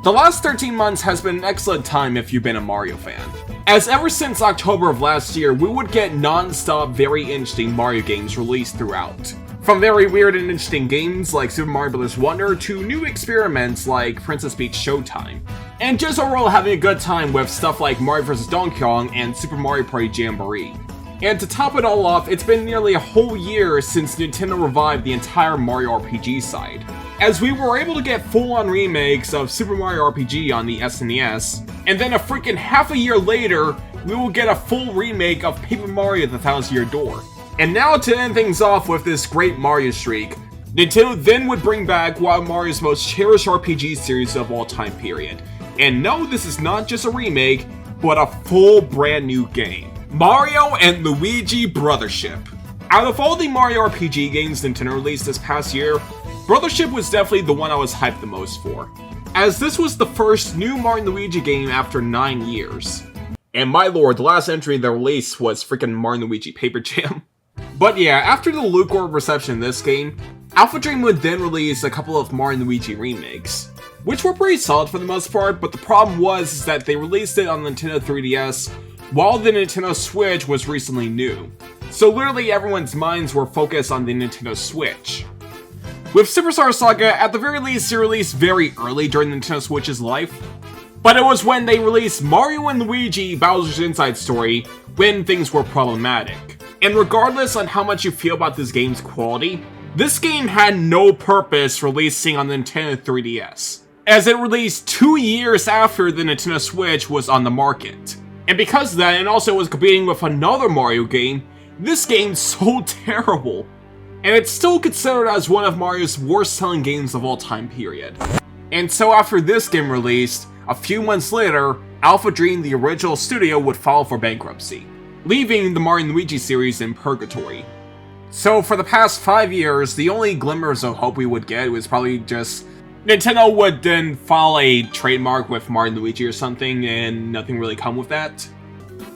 The last 13 months has been an excellent time if you've been a Mario fan, as ever since October of last year, we would get non-stop very interesting Mario games released throughout. From very weird and interesting games like Super Mario Bros. Wonder to new experiments like Princess Peach Showtime. And just overall having a good time with stuff like Mario vs. Donkey Kong and Super Mario Party Jamboree. And to top it all off, it's been nearly a whole year since Nintendo revived the entire Mario RPG side, as we were able to get full-on remakes of Super Mario RPG on the SNES, and then a freaking half a year later, we will get a full remake of Paper Mario: The Thousand Year Door. And now to end things off with this great Mario streak, Nintendo then would bring back one of Mario's most cherished RPG series of all time period. And no, this is not just a remake, but a full brand new game. Mario and Luigi Brothership. Out of all the Mario RPG games Nintendo released this past year, Brothership was definitely the one I was hyped the most for, as this was the first new Mario and Luigi game after 9 years. And my lord, the last entry in the release was freaking Mario and Luigi Paper Jam. But yeah, after the lukewarm reception of this game, Alpha Dream would then release a couple of Mario and Luigi remakes, which were pretty solid for the most part, but the problem was that they released it on the Nintendo 3DS while the Nintendo Switch was recently new. So literally everyone's minds were focused on the Nintendo Switch. With Superstar Saga, at the very least, it released very early during the Nintendo Switch's life, but it was when they released Mario and Luigi Bowser's Inside Story when things were problematic. And regardless on how much you feel about this game's quality, this game had no purpose releasing on the Nintendo 3DS, as it released 2 years after the Nintendo Switch was on the market. And because of that, and also was competing with another Mario game, this game's so terrible. And it's still considered as one of Mario's worst selling games of all time period. And so after this game released, a few months later, Alpha Dream, the original studio, would file for bankruptcy, leaving the Mario and Luigi series in purgatory. So for the past 5 years, the only glimmers of hope we would get was probably just Nintendo would then file a trademark with Mario and Luigi or something, and nothing really come with that.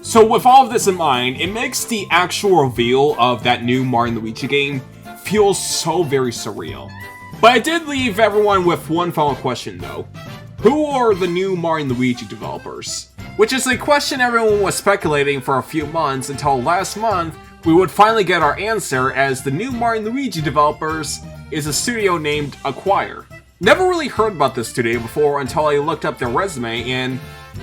So with all of this in mind, it makes the actual reveal of that new Mario and Luigi game feel so very surreal. But it did leave everyone with one final question though. Who are the new Mario and Luigi developers? Which is a question everyone was speculating for a few months until last month we would finally get our answer, as the new Mario and Luigi developers is a studio named Acquire. Never really heard about this studio before until I looked up their resume, and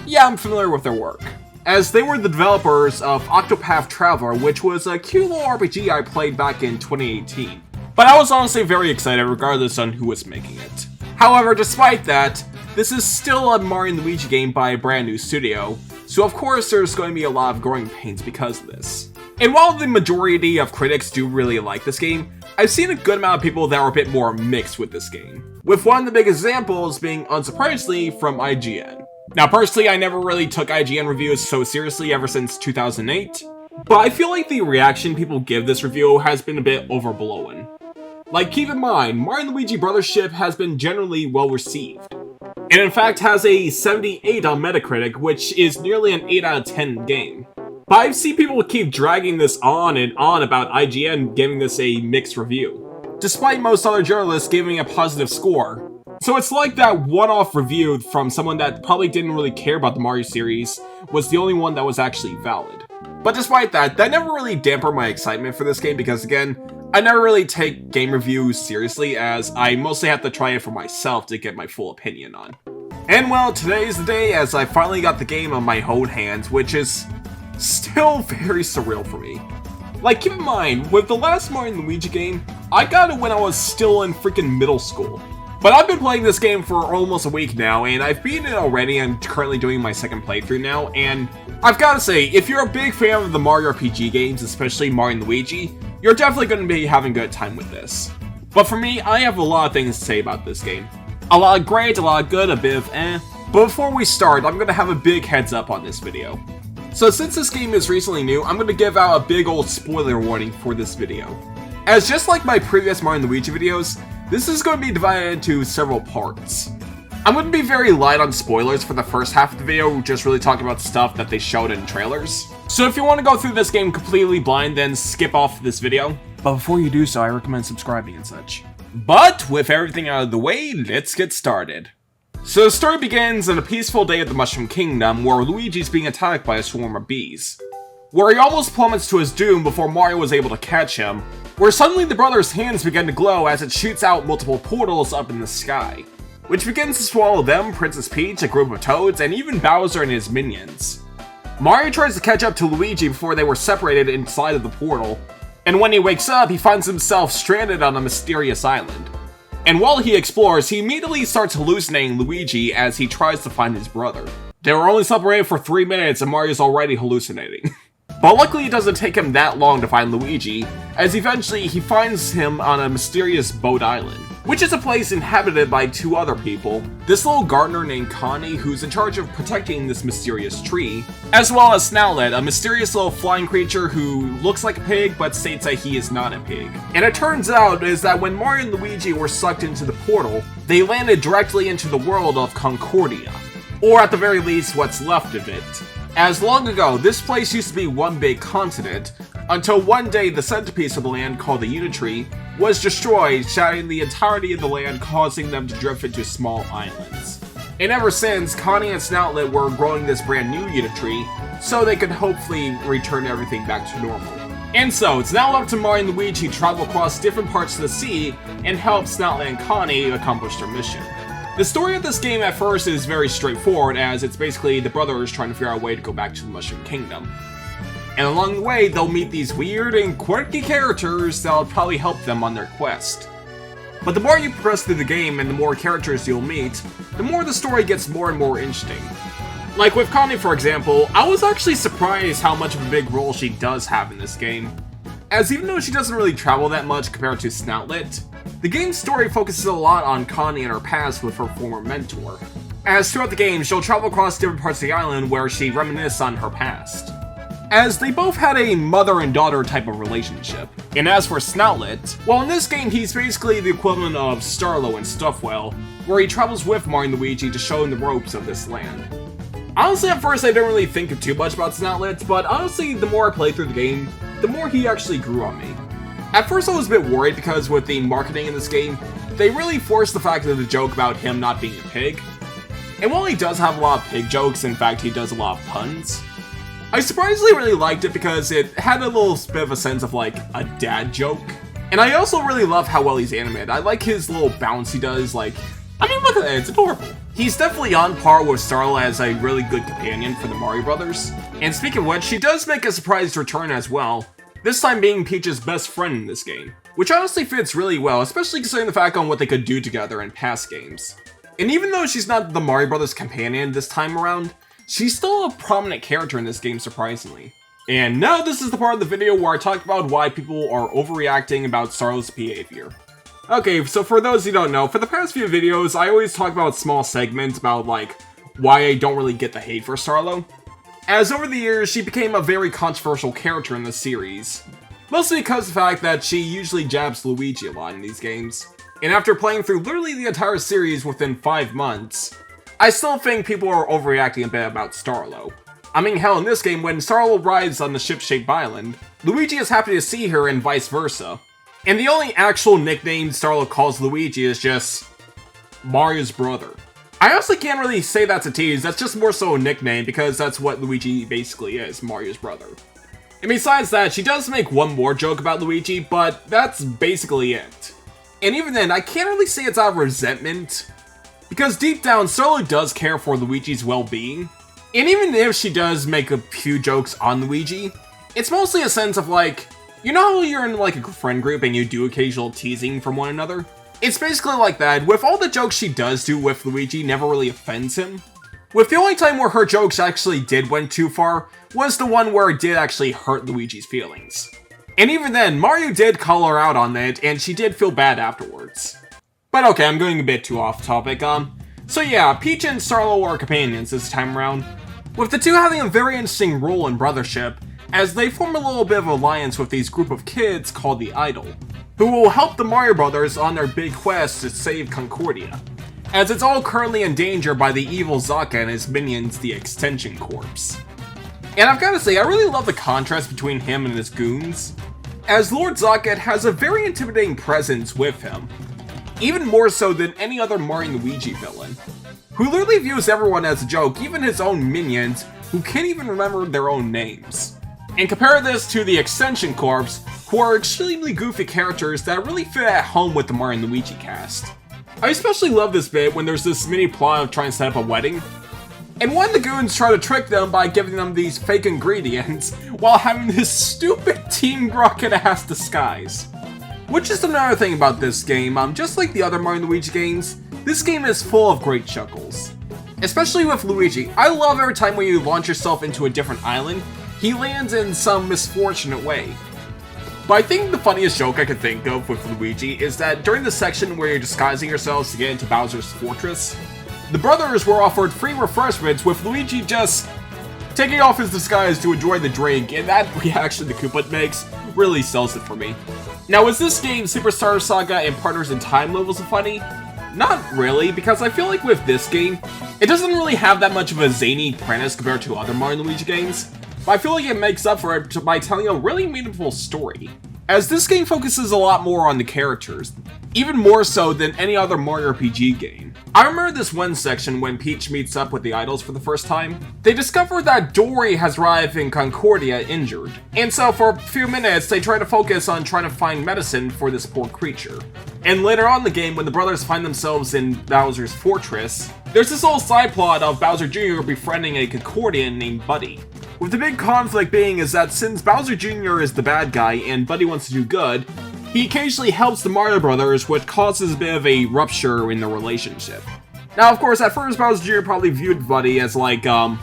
yeah, I'm familiar with their work, as they were the developers of Octopath Traveler, which was a cute little RPG I played back in 2018. But I was honestly very excited regardless on who was making it. However, despite that, this is still a Mario and Luigi game by a brand new studio, so of course there's going to be a lot of growing pains because of this. And while the majority of critics do really like this game, I've seen a good amount of people that are a bit more mixed with this game, with one of the big examples being, unsurprisingly, from IGN. Now personally, I never really took IGN reviews so seriously ever since 2008, but I feel like the reaction people give this review has been a bit overblown. Like, keep in mind, Mario and Luigi Brothership has been generally well received, and in fact has a 78 on Metacritic, which is nearly an 8 out of 10 game. But I've seen people keep dragging this on and on about IGN giving this a mixed review, despite most other journalists giving a positive score. So it's like that one-off review from someone that probably didn't really care about the Mario series was the only one that was actually valid. But despite that, that never really dampened my excitement for this game because, again, I never really take game reviews seriously, as I mostly have to try it for myself to get my full opinion on. And well, today's the day as I finally got the game on my own hands, which is still very surreal for me. Like, keep in mind, with the last Mario and Luigi game, I got it when I was still in freaking middle school. But I've been playing this game for almost a week now, and I've beaten it already. I'm currently doing my second playthrough now, and I've gotta say, if you're a big fan of the Mario RPG games, especially Mario and Luigi, you're definitely gonna be having a good time with this. But for me, I have a lot of things to say about this game. A lot of great, a lot of good, a bit of eh. But before we start, I'm gonna have a big heads up on this video. So since this game is recently new, I'm gonna give out a big old spoiler warning for this video. As just like my previous Mario and Luigi videos, this is going to be divided into several parts. I'm going to be very light on spoilers for the first half of the video, just really talking about stuff that they showed in trailers. So if you want to go through this game completely blind, then skip off this video. But before you do so, I recommend subscribing and such. But with everything out of the way, let's get started. So the story begins on a peaceful day at the Mushroom Kingdom where Luigi's being attacked by a swarm of bees, where he almost plummets to his doom before Mario was able to catch him, where suddenly the brothers' hands begin to glow as it shoots out multiple portals up in the sky, which begins to swallow them, Princess Peach, a group of Toads, and even Bowser and his minions. Mario tries to catch up to Luigi before they were separated inside of the portal, and when he wakes up, he finds himself stranded on a mysterious island. And while he explores, he immediately starts hallucinating Luigi as he tries to find his brother. They were only separated for 3 minutes and Mario's already hallucinating. But luckily it doesn't take him that long to find Luigi, as eventually he finds him on a mysterious boat island, which is a place inhabited by 2 other people, this little gardener named Connie who's in charge of protecting this mysterious tree, as well as Snoutlet, a mysterious little flying creature who looks like a pig but states that he is not a pig. And it turns out is that when Mario and Luigi were sucked into the portal, they landed directly into the world of Concordia, or at the very least what's left of it. As long ago, this place used to be one big continent, until one day the centerpiece of the land, called the Unitree, was destroyed, shattering the entirety of the land, causing them to drift into small islands. And ever since, Connie and Snoutlet were growing this brand new Unitree, so they could hopefully return everything back to normal. And so, it's now up to Mario and Luigi to travel across different parts of the sea, and help Snoutlet and Connie accomplish their mission. The story of this game at first is very straightforward, as it's basically the brothers trying to figure out a way to go back to the Mushroom Kingdom. And along the way, they'll meet these weird and quirky characters that'll probably help them on their quest. But the more you progress through the game and the more characters you'll meet, the more the story gets more and more interesting. Like with Connie, for example, I was actually surprised how much of a big role she does have in this game, as even though she doesn't really travel that much compared to Snoutlet, the game's story focuses a lot on Connie and her past with her former mentor, as throughout the game she'll travel across different parts of the island where she reminisces on her past, as they both had a mother and daughter type of relationship. And as for Snoutlet, well, in this game he's basically the equivalent of Starlow in Stuffwell, where he travels with Mario and Luigi to show him the ropes of this land. Honestly, at first I didn't really think too much about Snoutlet, but honestly the more I played through the game, the more he actually grew on me. At first I was a bit worried because with the marketing in this game, they really forced the fact of the joke about him not being a pig. And while he does have a lot of pig jokes, in fact he does a lot of puns, I surprisingly really liked it because it had a little bit of a sense of like a dad joke. And I also really love how well he's animated. I like his little bounce he does, like, I mean look at that, it's adorable. He's definitely on par with Starlow as a really good companion for the Mario Brothers. And speaking of which, she does make a surprise return as well, this time being Peach's best friend in this game, which honestly fits really well, especially considering the fact on what they could do together in past games. And even though she's not the Mario Brothers companion this time around, she's still a prominent character in this game surprisingly. And now this is the part of the video where I talk about why people are overreacting about Starlow's behavior. Okay, so for those who don't know, for the past few videos, I always talk about small segments about like, why I don't really get the hate for Starlow. As over the years, she became a very controversial character in the series, mostly because of the fact that she usually jabs Luigi a lot in these games. And after playing through literally the entire series within 5 months, I still think people are overreacting a bit about Starlow. I mean, hell, in this game, when Starlow arrives on the ship-shaped island, Luigi is happy to see her and vice versa. And the only actual nickname Starlow calls Luigi is just Mario's brother. I honestly can't really say that's a tease, that's just more so a nickname because that's what Luigi basically is, Mario's brother. And besides that, she does make one more joke about Luigi, but that's basically it. And even then, I can't really say it's out of resentment, because deep down, Starlow does care for Luigi's well-being. And even if she does make a few jokes on Luigi, it's mostly a sense of like, you know how you're in like a friend group and you do occasional teasing from one another? It's basically like that, with all the jokes she does do with Luigi never really offends him. With the only time where her jokes actually did went too far, was the one where it did actually hurt Luigi's feelings. And even then, Mario did call her out on it, and she did feel bad afterwards. But okay, I'm going a bit too off topic, so yeah, Peach and Starlow are companions this time around, with the two having a very interesting role in Brothership, as they form a little bit of an alliance with these group of kids called the Idol, who will help the Mario Brothers on their big quest to save Concordia, as it's all currently in danger by the evil Zaka and his minions, the Extension Corps. And I've gotta say, I really love the contrast between him and his goons, as Lord Zaka has a very intimidating presence with him. even more so than any other Mario and Luigi villain, who literally views everyone as a joke, even his own minions, who can't even remember their own names. And compare this to the Extension Corps, who are extremely goofy characters that really fit at home with the Mario and Luigi cast. I especially love this bit when there's this mini plot of trying to set up a wedding, and one of the goons try to trick them by giving them these fake ingredients, while having this stupid Team Rocket-ass disguise. Which is another thing about this game, just like the other Mario and Luigi games, this game is full of great chuckles. Especially with Luigi, I love every time when you launch yourself into a different island, he lands in some misfortunate way. But I think the funniest joke I could think of with Luigi is that during the section where you're disguising yourselves to get into Bowser's fortress, the brothers were offered free refreshments with Luigi just taking off his disguise to enjoy the drink, and that reaction the Koopa makes really sells it for me. Now, is this game Superstar Saga and Partners in Time levels of funny? Not really, because I feel like with this game, it doesn't really have that much of a zany premise compared to other Mario and Luigi games, but I feel like it makes up for it by telling a really meaningful story, as this game focuses a lot more on the characters, even more so than any other Mario RPG game. I remember this one section when Peach meets up with the idols for the first time. They discover that Dory has arrived in Concordia injured, and so for a few minutes they try to focus on trying to find medicine for this poor creature. And later on in the game, when the brothers find themselves in Bowser's fortress, there's this whole side plot of Bowser Jr. befriending a Concordian named Buddy. With the big conflict being is that since Bowser Jr. is the bad guy and Buddy wants to do good, he occasionally helps the Mario Brothers, which causes a bit of a rupture in their relationship. Now, of course, at first Bowser Jr. probably viewed Buddy as like, a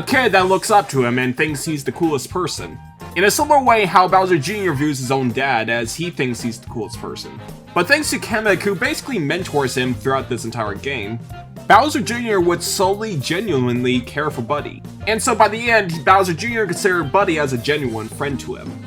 kid that looks up to him and thinks he's the coolest person. In a similar way how Bowser Jr. views his own dad, as he thinks he's the coolest person. But thanks to Kamek, who basically mentors him throughout this entire game, Bowser Jr. would solely genuinely care for Buddy. And so by the end, Bowser Jr. considered Buddy as a genuine friend to him.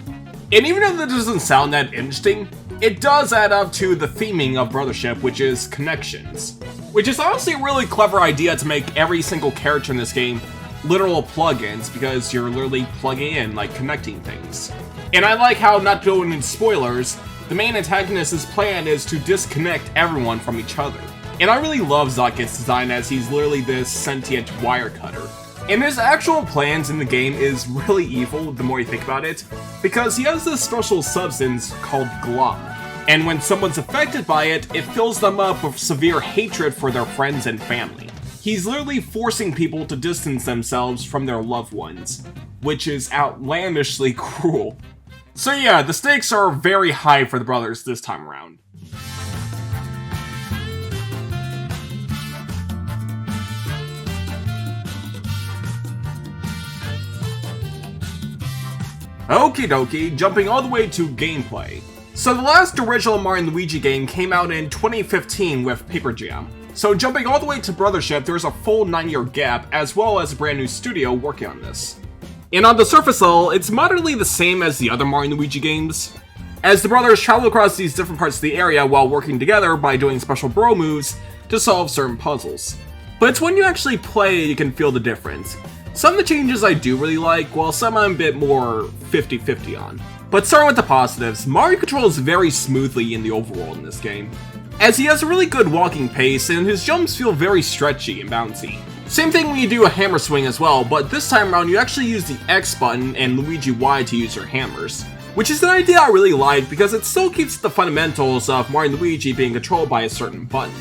And even though that doesn't sound that interesting, it does add up to the theming of Brothership, which is connections. Which is honestly a really clever idea to make every single character in this game literal plugins, because you're literally plugging in, like connecting things. And I like how, not going into spoilers, the main antagonist's plan is to disconnect everyone from each other. And I really love Zakit's design, as he's literally this sentient wire cutter. And his actual plans in the game is really evil the more you think about it, because he has this special substance called glum. And when someone's affected by it, it fills them up with severe hatred for their friends and family. He's literally forcing people to distance themselves from their loved ones, which is outlandishly cruel. So yeah, the stakes are very high for the brothers this time around. Okie dokie, jumping all the way to gameplay. So the last original Mario and Luigi game came out in 2015 with Paper Jam. So jumping all the way to Brothership, there's a full 9-year gap, as well as a brand new studio working on this. And on the surface level, it's moderately the same as the other Mario and Luigi games, as the brothers travel across these different parts of the area while working together by doing special bro moves to solve certain puzzles. But it's when you actually play you can feel the difference. Some of the changes I do really like, while some I'm a bit more 50-50 on. But starting with the positives, Mario controls very smoothly in the overworld in this game, as he has a really good walking pace and his jumps feel very stretchy and bouncy. Same thing when you do a hammer swing as well, but this time around you actually use the X button and Luigi Y to use your hammers. Which is an idea I really like because it still keeps the fundamentals of Mario and Luigi being controlled by a certain button.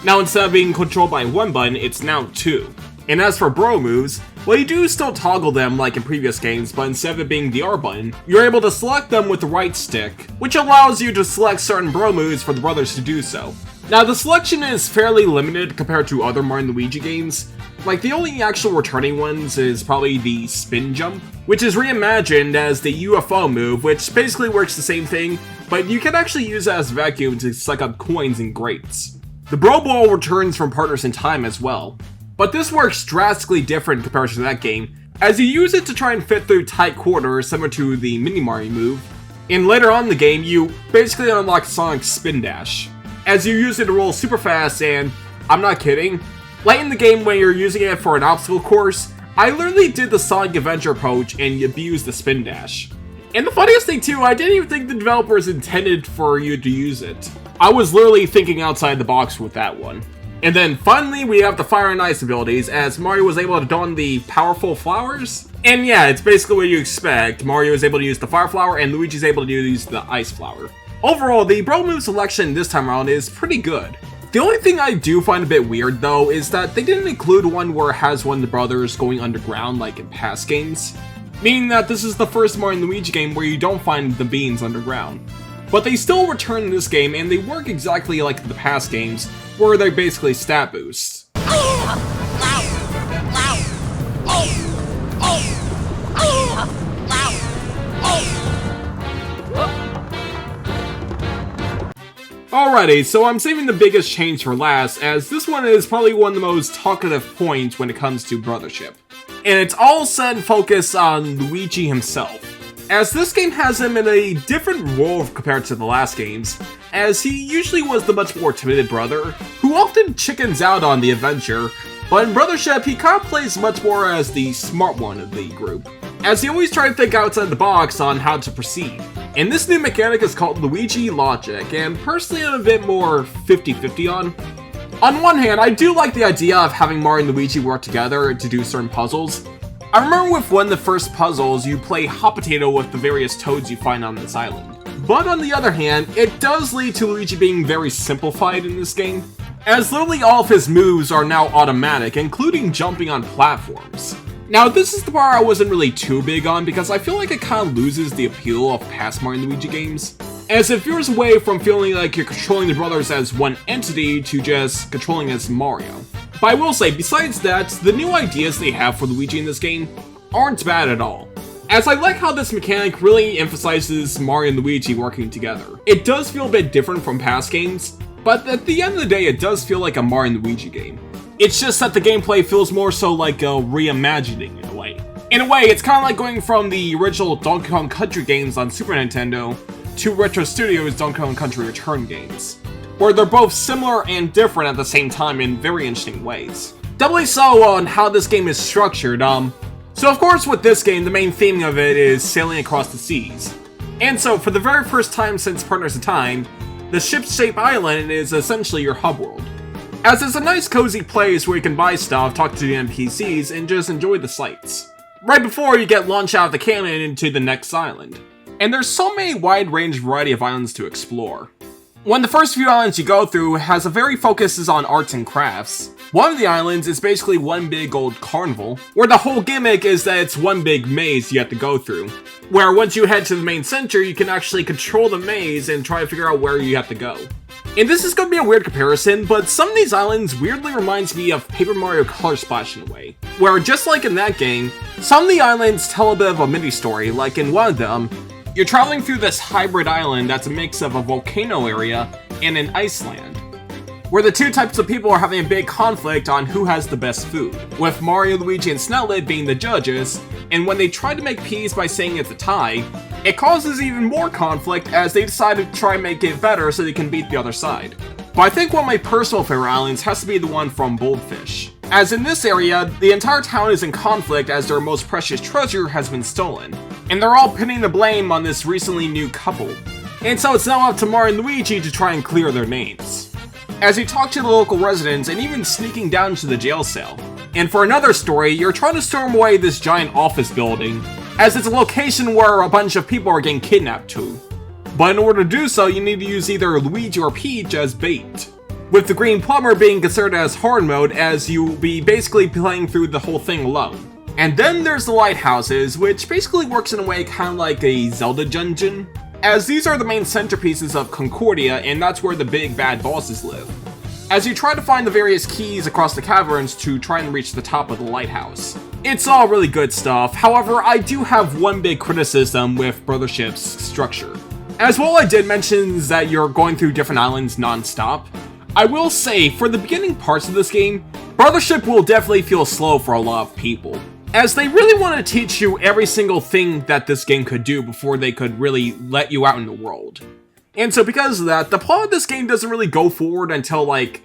Now instead of being controlled by one button, it's now two. And as for bro moves, well, you do still toggle them like in previous games, but instead of it being the R button, you're able to select them with the right stick, which allows you to select certain bro moves for the brothers to do so. Now the selection is fairly limited compared to other Mario and Luigi games. Like the only actual returning ones is probably the spin jump, which is reimagined as the UFO move, which basically works the same thing, but you can actually use it as a vacuum to suck up coins and grates. The Bro Ball returns from Partners in Time as well. But this works drastically different compared to that game, as you use it to try and fit through tight quarters similar to the Mini Mario move. And later on in the game, you basically unlock Sonic's Spin Dash, as you use it to roll super fast, and I'm not kidding, late in the game when you're using it for an obstacle course, I literally did the Sonic Adventure approach and abused the Spin Dash. And the funniest thing too, I didn't even think the developers intended for you to use it. I was literally thinking outside the box with that one. And then finally we have the Fire and Ice abilities, as Mario was able to don the powerful flowers. And yeah, it's basically what you expect. Mario is able to use the Fire Flower and Luigi's able to use the Ice Flower. Overall, the Bro Move selection this time around is pretty good. The only thing I do find a bit weird though is that they didn't include one where it has one of the brothers going underground like in past games. Meaning that this is the first Mario and Luigi game where you don't find the beans underground. But they still return in this game, and they work exactly like the past games, where they're basically stat boosts. Alrighty, so I'm saving the biggest change for last, as this one is probably one of the most talkative points when it comes to Brothership. And it's all set and focused on Luigi himself, as this game has him in a different role compared to the last games, as he usually was the much more timid brother, who often chickens out on the adventure, but in Brothership he kind of plays much more as the smart one of the group, as he always tries to think outside the box on how to proceed. And this new mechanic is called Luigi Logic, and personally I'm a bit more 50-50 on. On one hand, I do like the idea of having Mario and Luigi work together to do certain puzzles. I remember with one of the first puzzles, you play hot potato with the various toads you find on this island. But on the other hand, it does lead to Luigi being very simplified in this game, as literally all of his moves are now automatic, including jumping on platforms. Now this is the part I wasn't really too big on, because I feel like it kind of loses the appeal of past Mario and Luigi games, as it veers away from feeling like you're controlling the brothers as one entity to just controlling as Mario. But I will say, besides that, the new ideas they have for Luigi in this game aren't bad at all, as I like how this mechanic really emphasizes Mario and Luigi working together. It does feel a bit different from past games, but at the end of the day it does feel like a Mario and Luigi game. It's just that the gameplay feels more so like a reimagining in a way. In a way, it's kind of like going from the original Donkey Kong Country games on Super Nintendo to Retro Studios' Donkey Kong Country Return games, where they're both similar and different at the same time in very interesting ways. Doubly so on how this game is structured. So of course with this game, the main theme of it is sailing across the seas. And so for the very first time since Partners in Time, the ship-shaped island is essentially your hub world, as it's a nice cozy place where you can buy stuff, talk to the NPCs, and just enjoy the sights, right before you get launched out of the cannon into the next island. And there's so many wide range variety of islands to explore. One of the first few islands you go through has a very focuses on arts and crafts. One of the islands is basically one big old carnival, where the whole gimmick is that it's one big maze you have to go through, where once you head to the main center you can actually control the maze and try to figure out where you have to go. And this is going to be a weird comparison, but some of these islands weirdly reminds me of Paper Mario Color Splash in a way, where just like in that game, some of the islands tell a bit of a mini story. Like in one of them, you're traveling through this hybrid island that's a mix of a volcano area and an Iceland, where the two types of people are having a big conflict on who has the best food, with Mario, Luigi, and Snowlet being the judges, and when they try to make peace by saying it's a tie, it causes even more conflict as they decide to try and make it better so they can beat the other side. But I think one of my personal favorite islands has to be the one from Boldfish, as in this area, the entire town is in conflict as their most precious treasure has been stolen, and they're all pinning the blame on this recently new couple. And so it's now up to Mario and Luigi to try and clear their names, as you talk to the local residents and even sneaking down to the jail cell. And for another story, you're trying to storm away this giant office building, as it's a location where a bunch of people are getting kidnapped to. But in order to do so, you need to use either Luigi or Peach as bait, with the green plumber being considered as hard mode, as you'll be basically playing through the whole thing alone. And then there's the lighthouses, which basically works in a way kind of like a Zelda dungeon, as these are the main centerpieces of Concordia, and that's where the big bad bosses live, as you try to find the various keys across the caverns to try and reach the top of the lighthouse. It's all really good stuff. However, I do have one big criticism with Brothership's structure. As well, I did mention that you're going through different islands non-stop. I will say, for the beginning parts of this game, Brothership will definitely feel slow for a lot of people, as they really want to teach you every single thing that this game could do before they could really let you out in the world. And so because of that, the plot of this game doesn't really go forward until like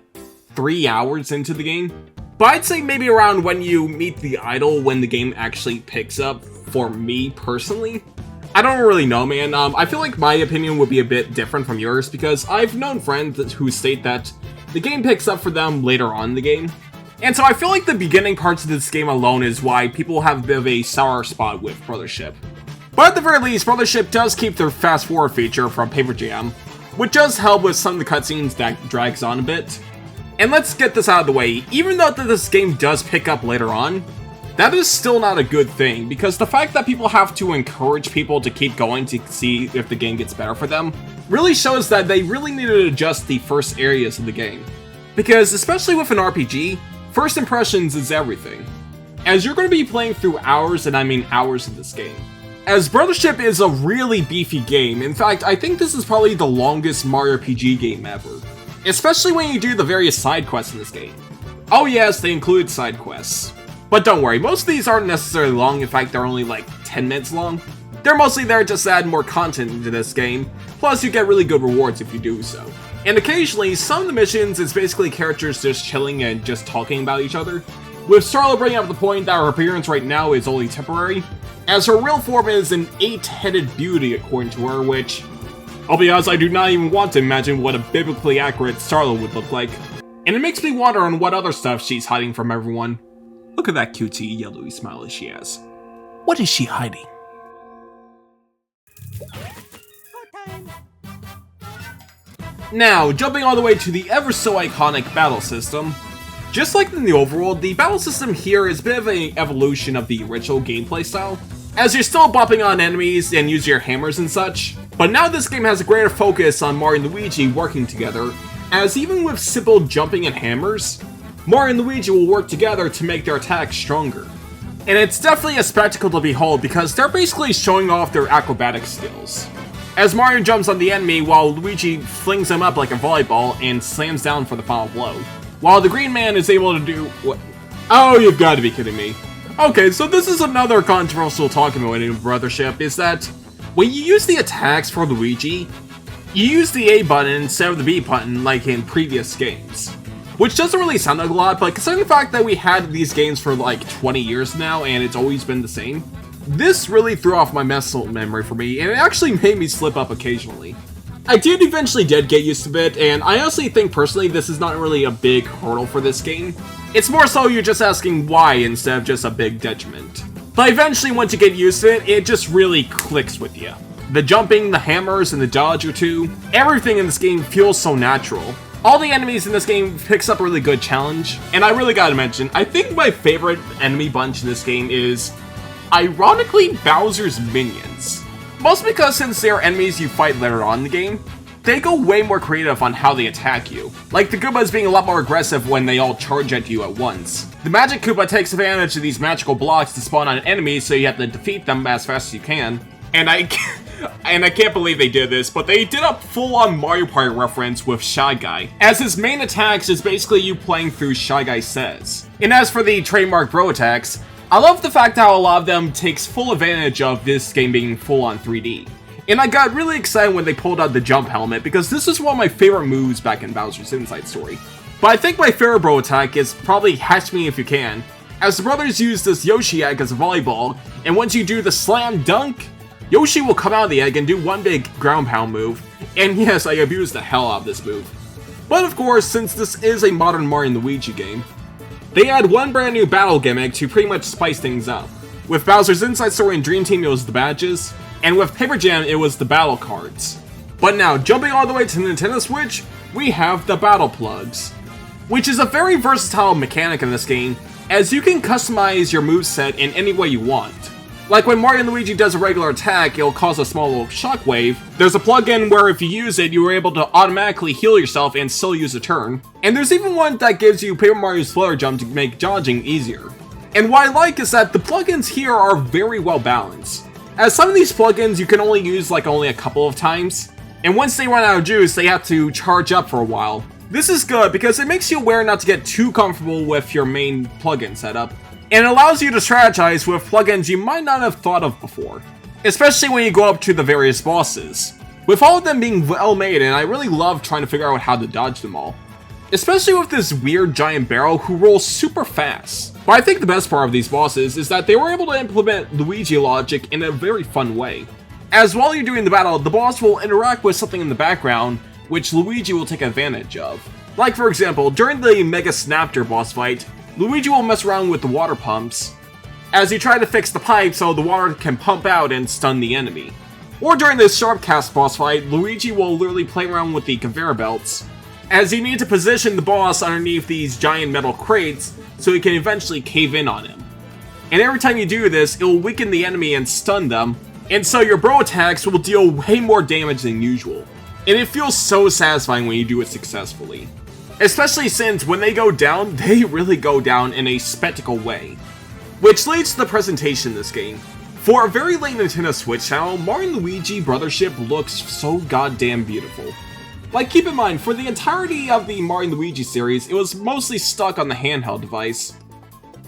3 hours into the game. But I'd say maybe around when you meet the idol when the game actually picks up, for me personally. I don't really know, man. I feel like my opinion would be a bit different from yours because I've known friends who state that the game picks up for them later on in the game. And so I feel like the beginning parts of this game alone is why people have a bit of a sour spot with Brothership. But at the very least, Brothership does keep their fast forward feature from Paper Jam, which does help with some of the cutscenes that drags on a bit. And let's get this out of the way, even though this game does pick up later on, that is still not a good thing, because the fact that people have to encourage people to keep going to see if the game gets better for them really shows that they really need to adjust the first areas of the game. Because especially with an RPG, first impressions is everything. As you're going to be playing through hours, and I mean hours in this game. As Brothership is a really beefy game, in fact, I think this is probably the longest Mario RPG game ever. Especially when you do the various side quests in this game. Oh yes, they include side quests. But don't worry, most of these aren't necessarily long, in fact they're only like 10 minutes long. They're mostly there just to add more content into this game, plus you get really good rewards if you do so. And occasionally, some of the missions is basically characters just chilling and just talking about each other, with Starlow bringing up the point that her appearance right now is only temporary, as her real form is an 8-headed beauty according to her, which, I'll be honest, I do not even want to imagine what a biblically accurate Starlow would look like. And it makes me wonder on what other stuff she's hiding from everyone. Look at that cutie yellowy smile she has. What is she hiding? Now, jumping all the way to the ever so iconic battle system. Just like in the overworld, the battle system here is a bit of an evolution of the original gameplay style, as you're still bopping on enemies and use your hammers and such, but now this game has a greater focus on Mario and Luigi working together, as even with simple jumping and hammers, Mario and Luigi will work together to make their attacks stronger. And it's definitely a spectacle to behold because they're basically showing off their acrobatic skills. As Mario jumps on the enemy while Luigi flings him up like a volleyball and slams down for the final blow, while the green man is able to do what? Oh, you've got to be kidding me. Okay, so this is another controversial talking point in Brothership, is that when you use the attacks for Luigi, you use the A button instead of the B button like in previous games. Which doesn't really sound like a lot, but considering the fact that we had these games for like 20 years now and it's always been the same, this really threw off my muscle memory for me, and it actually made me slip up occasionally. I eventually did get used to it, and I honestly think personally this is not really a big hurdle for this game. It's more so you're just asking why instead of just a big detriment. But eventually once you get used to it, it just really clicks with you. The jumping, the hammers, and the dodge or two, everything in this game feels so natural. All the enemies in this game picks up a really good challenge, and I really gotta mention, I think my favorite enemy bunch in this game is, ironically, Bowser's minions. Mostly because since they are enemies you fight later on in the game, they go way more creative on how they attack you. Like the Koopas being a lot more aggressive when they all charge at you at once. The Magic Koopa takes advantage of these magical blocks to spawn on enemies so you have to defeat them as fast as you can. And I can't believe they did this, but they did a full-on Mario Party reference with Shy Guy, as his main attacks is basically you playing through Shy Guy says. And as for the trademark bro attacks, I love the fact how a lot of them takes full advantage of this game being full-on 3D. And I got really excited when they pulled out the jump helmet, because this is one of my favorite moves back in Bowser's Inside Story. But I think my favorite bro attack is probably Hatch Me If You Can, as the brothers use this Yoshi egg as a volleyball, and once you do the slam dunk, Yoshi will come out of the egg and do one big ground pound move, and yes, I abused the hell out of this move. But of course, since this is a modern Mario and Luigi game, they add one brand new battle gimmick to pretty much spice things up. With Bowser's Inside Story and Dream Team it was the badges, and with Paper Jam it was the battle cards. But now, jumping all the way to the Nintendo Switch, we have the battle plugs, which is a very versatile mechanic in this game, as you can customize your moveset in any way you want. Like when Mario and Luigi does a regular attack, it'll cause a small little shockwave. There's a plugin where if you use it, you are able to automatically heal yourself and still use a turn. And there's even one that gives you Paper Mario's Flare Jump to make dodging easier. And what I like is that the plugins here are very well balanced, as some of these plugins you can only use like only a couple of times, and once they run out of juice, they have to charge up for a while. This is good because it makes you aware not to get too comfortable with your main plugin setup, and it allows you to strategize with plugins you might not have thought of before, especially when you go up to the various bosses, with all of them being well made, and I really love trying to figure out how to dodge them all. Especially with this weird giant barrel who rolls super fast. But I think the best part of these bosses is that they were able to implement Luigi logic in a very fun way. as while you're doing the battle, the boss will interact with something in the background, which Luigi will take advantage of. Like for example, during the Mega Snapter boss fight, Luigi will mess around with the water pumps, as he tries to fix the pipe so the water can pump out and stun the enemy. Or during the Sharpcast boss fight, Luigi will literally play around with the conveyor belts, as you need to position the boss underneath these giant metal crates so he can eventually cave in on him. And every time you do this, it will weaken the enemy and stun them, and so your bro attacks will deal way more damage than usual. And it feels so satisfying when you do it successfully. Especially since when they go down, they really go down in a spectacle way. Which leads to the presentation in this game. For a very late Nintendo Switch title, Mario & Luigi Brothership looks so goddamn beautiful. Like, keep in mind, for the entirety of the Mario & Luigi series, it was mostly stuck on the handheld device.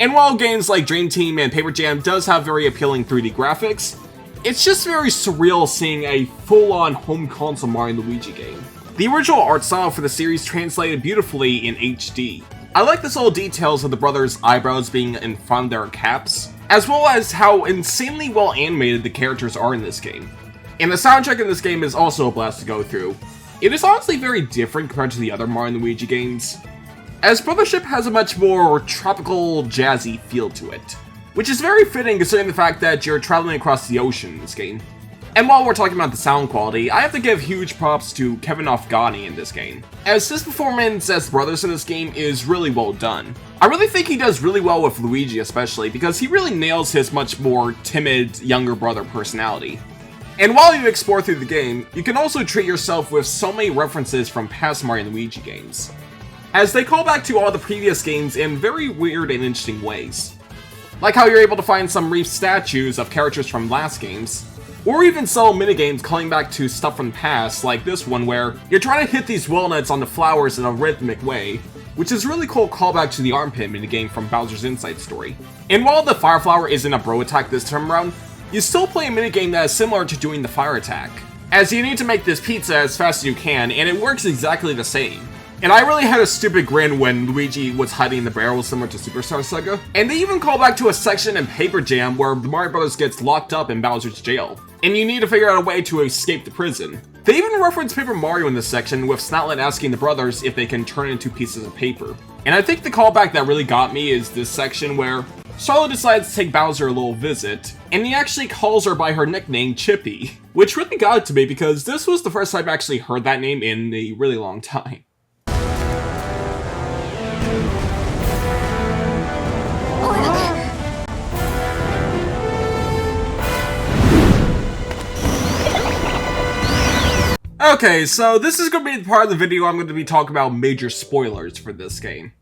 And while games like Dream Team and Paper Jam does have very appealing 3D graphics, it's just very surreal seeing a full-on home console Mario & Luigi game. The original art style for the series translated beautifully in HD. I like the subtle details of the brothers' eyebrows being in front of their caps, as well as how insanely well animated the characters are in this game. And the soundtrack in this game is also a blast to go through. It is honestly very different compared to the other Mario & Luigi games, as Brothership has a much more tropical, jazzy feel to it, which is very fitting considering the fact that you're traveling across the ocean in this game. And while we're talking about the sound quality, I have to give huge props to Kevin Afghani in this game, as his performance as brothers in this game is really well done. I really think he does really well with Luigi especially, because he really nails his much more timid, younger brother personality. And while you explore through the game, you can also treat yourself with so many references from past Mario & Luigi games, as they call back to all the previous games in very weird and interesting ways. Like how you're able to find some reef statues of characters from last games, or even subtle minigames calling back to stuff from the past, like this one where you're trying to hit these walnuts on the flowers in a rhythmic way, which is a really cool callback to the armpit minigame from Bowser's Inside Story. And while the fire flower isn't a bro attack this time around, you still play a minigame that is similar to doing the fire attack, as you need to make this pizza as fast as you can, and it works exactly the same. And I really had a stupid grin when Luigi was hiding in the barrel similar to Superstar Saga. And they even call back to a section in Paper Jam where the Mario Brothers gets locked up in Bowser's jail, and you need to figure out a way to escape the prison. They even reference Paper Mario in this section, with Snotlet asking the brothers if they can turn into pieces of paper. And I think the callback that really got me is this section where Starlow decides to take Bowser a little visit, and he actually calls her by her nickname Chippy, which really got it to me because this was the first time I actually heard that name in a really long time. Okay, so this is going to be the part of the video I'm going to be talking about major spoilers for this game.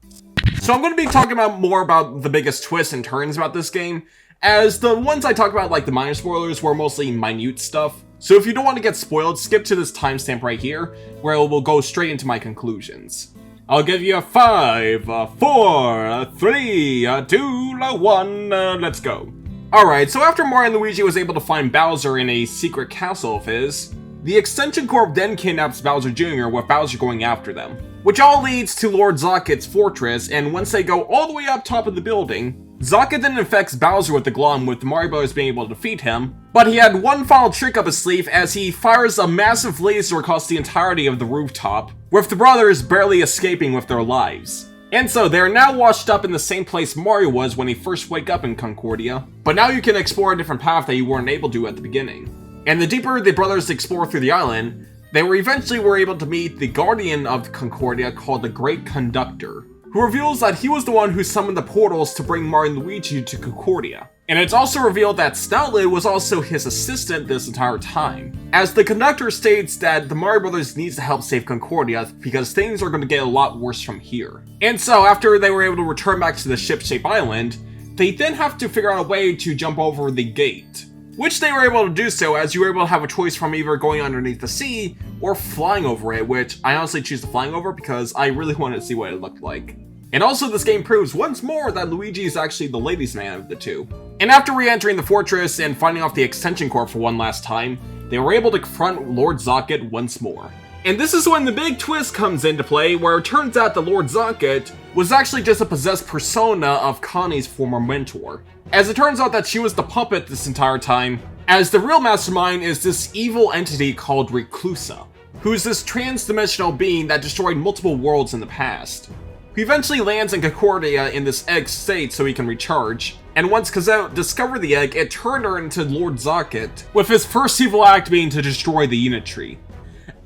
So I'm going to be talking about more about the biggest twists and turns about this game, as the ones I talked about, like the minor spoilers, were mostly minute stuff. So if you don't want to get spoiled, skip to this timestamp right here, where it will go straight into my conclusions. I'll give you a 5, 4, 3, 2, 1, let's go. Alright, so after Mario & Luigi was able to find Bowser in a secret castle of his, the Extension Corp then kidnaps Bowser Jr. with Bowser going after them, which all leads to Lord Zocket's fortress, and once they go all the way up top of the building, Zocket then infects Bowser with the Glom, with the Mario Brothers being able to defeat him, but he had one final trick up his sleeve as he fires a massive laser across the entirety of the rooftop, with the brothers barely escaping with their lives. And so they are now washed up in the same place Mario was when he first woke up in Concordia, but now you can explore a different path that you weren't able to at the beginning. And the deeper the brothers explore through the island, they were eventually able to meet the guardian of Concordia called the Great Conductor, who reveals that he was the one who summoned the portals to bring Mario & Luigi to Concordia. And it's also revealed that Snotlet was also his assistant this entire time, as the Conductor states that the Mario Brothers needs to help save Concordia because things are going to get a lot worse from here. And so after they were able to return back to the ship-shaped island, they then have to figure out a way to jump over the gate, which they were able to do so, as you were able to have a choice from either going underneath the sea or flying over it, which I honestly choose the flying over because I really wanted to see what it looked like. And also this game proves once more that Luigi is actually the ladies' man of the two. And after re-entering the fortress and fighting off the Extension Corp for one last time, they were able to confront Lord Zocket once more. And this is when the big twist comes into play, where it turns out that Lord Zocket was actually just a possessed persona of Connie's former mentor. As it turns out that she was the puppet this entire time, as the real mastermind is this evil entity called Reclusa, who's this trans-dimensional being that destroyed multiple worlds in the past. He eventually lands in Concordia in this egg state so he can recharge, and once Kazao discovered the egg, it turned her into Lord Zocket, with his first evil act being to destroy the unit tree.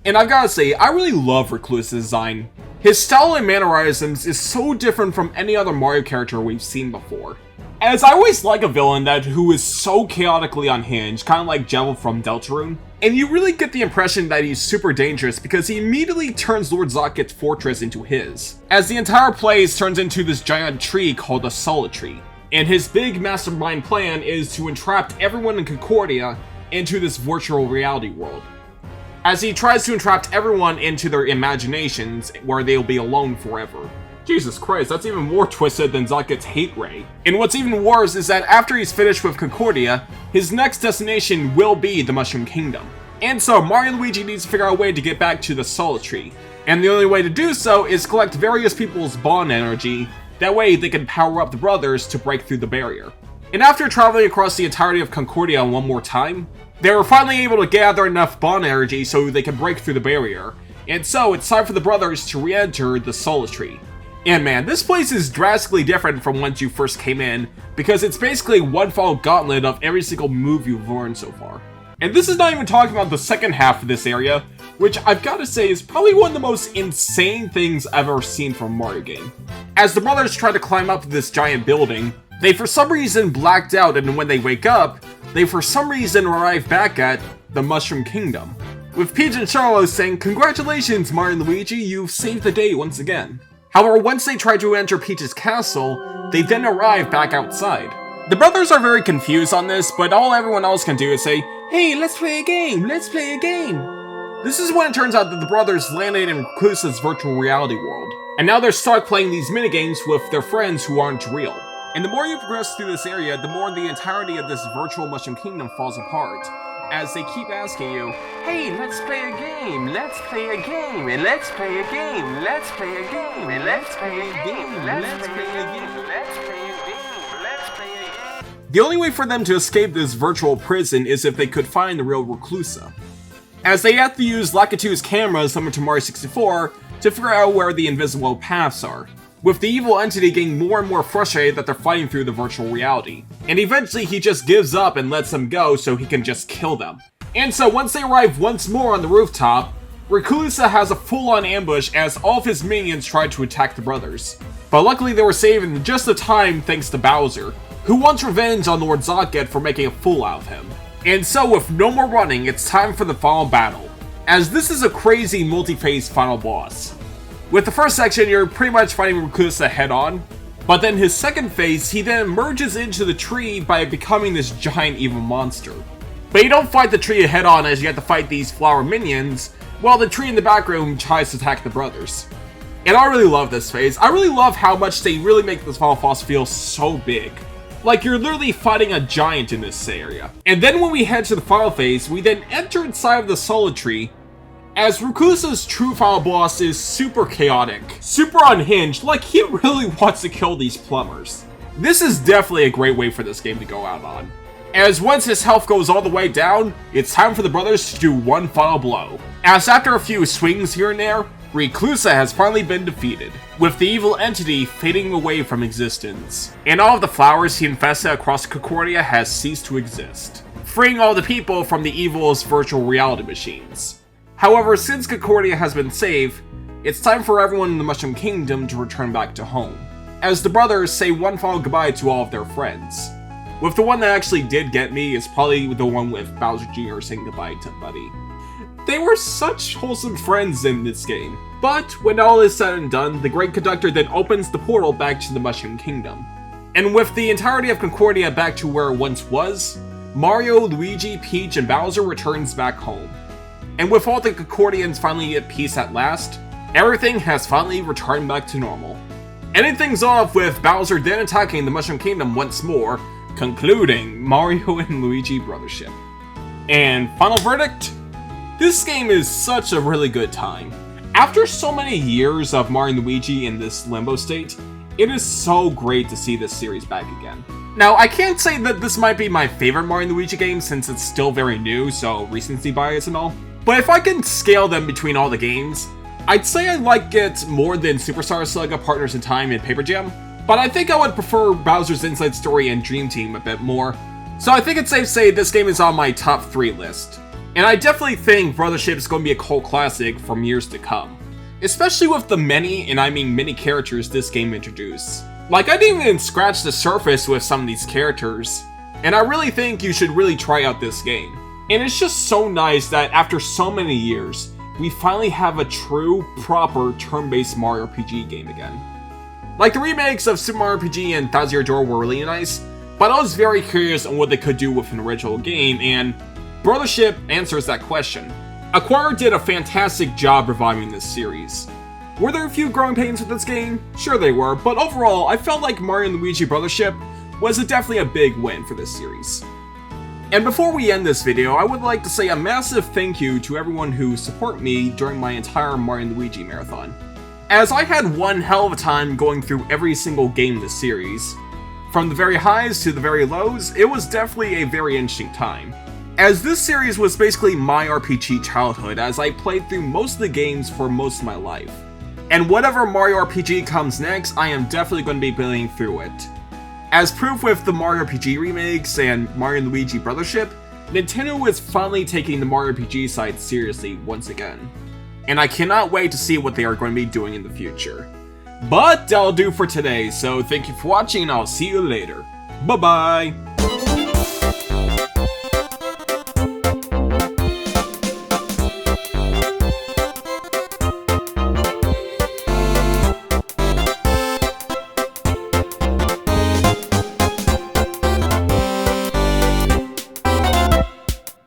And I've gotta say, I really love Reclusa's design. His style and mannerisms is so different from any other Mario character we've seen before. As I always like a villain who is so chaotically unhinged, kind of like Jevil from Deltarune, and you really get the impression that he's super dangerous because he immediately turns Lord Zocket's fortress into his, as the entire place turns into this giant tree called a Solid Tree. And his big mastermind plan is to entrap everyone in Concordia into this virtual reality world, as he tries to entrap everyone into their imaginations where they'll be alone forever. Jesus Christ, that's even more twisted than Zocket's hate ray. And what's even worse is that after he's finished with Concordia, his next destination will be the Mushroom Kingdom. And so Mario and Luigi needs to figure out a way to get back to the Solid Tree. And the only way to do so is collect various people's bond energy, that way they can power up the brothers to break through the barrier. And after traveling across the entirety of Concordia one more time, they were finally able to gather enough bond energy so they can break through the barrier. And so it's time for the brothers to re-enter the Solid Tree. And man, this place is drastically different from once you first came in, because it's basically one final gauntlet of every single move you've learned so far. And this is not even talking about the second half of this area, which I've gotta say is probably one of the most insane things I've ever seen from a Mario game. As the brothers try to climb up this giant building, they for some reason blacked out, and when they wake up, they for some reason arrive back at the Mushroom Kingdom, with Peach and Starlow saying, "Congratulations, Mario and Luigi, you've saved the day once again." However, once they try to enter Peach's castle, they then arrive back outside. The brothers are very confused on this, but all everyone else can do is say, "Hey, let's play a game, let's play a game." This is when it turns out that the brothers landed in Reclusa's virtual reality world, and now they're stuck playing these minigames with their friends who aren't real. And the more you progress through this area, the more the entirety of this virtual Mushroom Kingdom falls apart, as they keep asking you, "Hey, let's play a game, let's play a game, and let's play a game, let's play a game, and let's play a game, let's play a game, let's play a game, let's play a game." The only way for them to escape this virtual prison is if they could find the real Reclusa, as they have to use Lakitu's cameras similar to Mario 64 to figure out where the invisible paths are, with the evil entity getting more and more frustrated that they're fighting through the virtual reality. And eventually he just gives up and lets them go so he can just kill them. And so once they arrive once more on the rooftop, Reclusa has a full-on ambush as all of his minions try to attack the brothers. But luckily they were saved in just the time thanks to Bowser, who wants revenge on Lord Zocket for making a fool out of him. And so with no more running, it's time for the final battle, as this is a crazy multi-phase final boss. With the first section, you're pretty much fighting Reclusa head-on, but then his second phase, he then emerges into the tree by becoming this giant evil monster. But you don't fight the tree head-on, as you have to fight these flower minions, while the tree in the background tries to attack the brothers. And I really love this phase. I really love how much they really make this final boss feel so big. Like you're literally fighting a giant in this area. And then when we head to the final phase, we then enter inside of the Solid Tree, as Reclusa's true final boss is super chaotic, super unhinged, like he really wants to kill these plumbers. This is definitely a great way for this game to go out on, as once his health goes all the way down, it's time for the brothers to do one final blow. As after a few swings here and there, Reclusa has finally been defeated, with the evil entity fading away from existence, and all of the flowers he infested across Concordia has ceased to exist, freeing all the people from the evil's virtual reality machines. However, since Concordia has been saved, it's time for everyone in the Mushroom Kingdom to return back to home, as the brothers say one final goodbye to all of their friends. With the one that actually did get me is probably the one with Bowser Jr. saying goodbye to Buddy. They were such wholesome friends in this game. But when all is said and done, the Great Conductor then opens the portal back to the Mushroom Kingdom. And with the entirety of Concordia back to where it once was, Mario, Luigi, Peach, and Bowser returns back home. And with all the Concordians finally at peace at last, everything has finally returned back to normal. Ending things off with Bowser then attacking the Mushroom Kingdom once more, concluding Mario and Luigi Brothership. And final verdict? This game is such a really good time. After so many years of Mario and Luigi in this limbo state, It is so great to see this series back again. Now, I can't say that this might be my favorite Mario & Luigi game since it's still very new, so recency bias and all. But if I can scale them between all the games, I'd say I like it more than Superstar Saga, Partners in Time, and Paper Jam. But I think I would prefer Bowser's Inside Story and Dream Team a bit more. So I think it's safe to say this game is on my top 3 list. And I definitely think Brothership is going to be a cult classic for years to come. Especially with the many, and I mean many characters this game introduced. Like, I didn't even scratch the surface with some of these characters. And I really think you should really try out this game. And it's just so nice that after so many years, we finally have a true, proper, turn-based Mario RPG game again. Like, the remakes of Super Mario RPG and Thousand Year Door were really nice, but I was very curious on what they could do with an original game, and Brothership answers that question. Acquire did a fantastic job reviving this series. Were there a few growing pains with this game? Sure they were, but overall, I felt like Mario & Luigi Brothership was definitely a big win for this series. And before we end this video, I would like to say a massive thank you to everyone who supported me during my entire Mario & Luigi marathon. As I had one hell of a time going through every single game in this series. From the very highs to the very lows, it was definitely a very interesting time. As this series was basically my RPG childhood, as I played through most of the games for most of my life. And whatever Mario RPG comes next, I am definitely going to be playing through it. As proof with the Mario RPG remakes and Mario & Luigi Brothership, Nintendo is finally taking the Mario RPG side seriously once again. And I cannot wait to see what they are going to be doing in the future. But that'll do for today, so thank you for watching and I'll see you later. Bye bye!